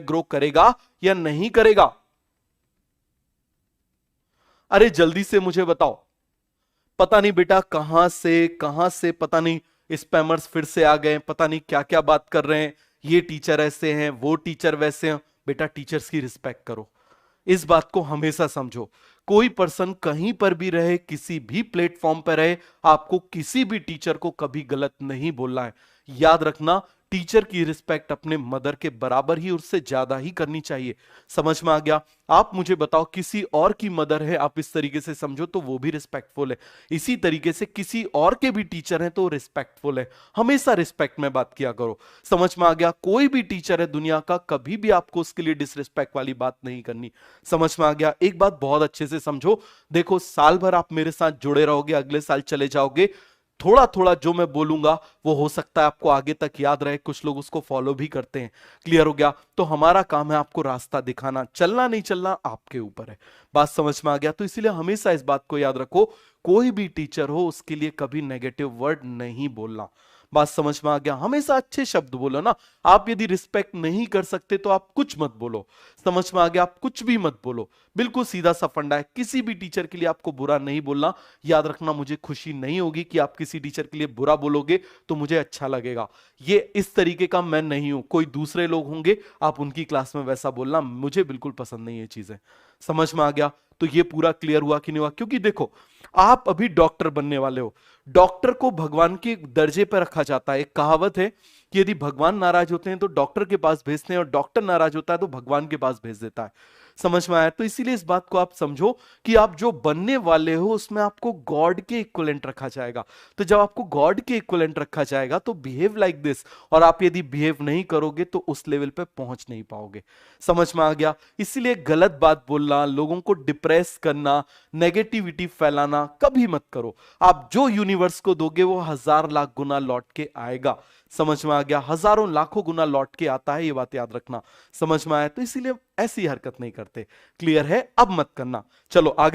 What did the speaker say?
Grow करेगा या नहीं करेगा? अरे जल्दी से मुझे बताओ। पता नहीं बेटा कहां से पता नहीं स्पैमर्स फिर से आ गए, पता नहीं क्या क्या बात कर रहे हैं, ये टीचर ऐसे हैं, वो टीचर वैसे हैं। बेटा टीचर्स की रिस्पेक्ट करो, इस बात को हमेशा समझो। कोई पर्सन कहीं पर भी रहे, किसी भी प्लेटफॉर्म पर रहे, आपको किसी भी टीचर को कभी गलत नहीं बोलना है। याद रखना, टीचर की रिस्पेक्ट अपने मदर के बराबर ही, उससे ज्यादा ही करनी चाहिए। समझ में आ गया? आप मुझे बताओ, किसी और की मदर है, आप इस तरीके से समझो तो वो भी रिस्पेक्टफुल है। इसी तरीके से किसी और के भी टीचर हैं तो रिस्पेक्टफुल है। हमेशा रिस्पेक्ट में बात किया करो। समझ में आ गया? कोई भी टीचर है दुनिया का, कभी भी आपको उसके लिए डिसरिस्पेक्ट वाली बात नहीं करनी। समझ में आ गया? एक बात बहुत अच्छे से समझो, देखो साल भर आप मेरे साथ जुड़े रहोगे, अगले साल चले जाओगे, थोड़ा थोड़ा जो मैं बोलूंगा वो हो सकता है आपको आगे तक याद रहे, कुछ लोग उसको फॉलो भी करते हैं। क्लियर हो गया? तो हमारा काम है आपको रास्ता दिखाना, चलना नहीं चलना आपके ऊपर है। बात समझ में आ गया? तो इसीलिए हमेशा इस बात को याद रखो, कोई भी टीचर हो उसके लिए कभी नेगेटिव वर्ड नहीं बोलना। बात समझ में आ गया? हमेशा अच्छे शब्द बोलो ना। आप यदि रिस्पेक्ट नहीं कर सकते तो आप कुछ मत बोलो। समझ में आ गया? आप कुछ भी मत बोलो। बिल्कुल सीधा सा फंडा है, किसी भी टीचर के लिए आपको बुरा नहीं बोलना। याद रखना, मुझे खुशी नहीं होगी कि आप किसी टीचर के लिए बुरा बोलोगे तो मुझे अच्छा लगेगा। ये इस तरीके का मैं नहीं हूं, कोई दूसरे लोग होंगे, आप उनकी क्लास में वैसा बोलना मुझे बिल्कुल पसंद नहीं है चीजें। समझ में आ गया? तो ये पूरा क्लियर हुआ कि नहीं हुआ? क्योंकि देखो, आप अभी डॉक्टर बनने वाले हो, डॉक्टर को भगवान के दर्जे पर रखा जाता है। एक कहावत है कि यदि भगवान नाराज होते हैं तो डॉक्टर के पास भेजते हैं, और डॉक्टर नाराज होता है तो भगवान के पास भेज देता है। समझ में आया? तो इसीलिए इस बात को आप समझो कि आप जो बनने वाले हो उसमें आपको गॉड के इक्विवेलेंट रखा जाएगा। तो जब आपको गॉड के इक्विवेलेंट रखा जाएगा तो बिहेव लाइक दिस, और आप यदि बिहेव नहीं करोगे तो उस लेवल पे पहुंच नहीं पाओगे। समझ में आ गया? इसीलिए गलत बात बोलना, लोगों को डिप्रेस करना, नेगेटिविटी फैलाना कभी मत करो। आप जो यूनिवर्स को दोगे वो 1000 लाख गुना लौट के आएगा। समझ में आ गया? हजारों लाखों गुना लौट के आता है, ये बात याद रखना। समझ में आया? तो इसीलिए ऐसी हरकत नहीं करते। क्लियर है? अब मत करना। चलो आगे।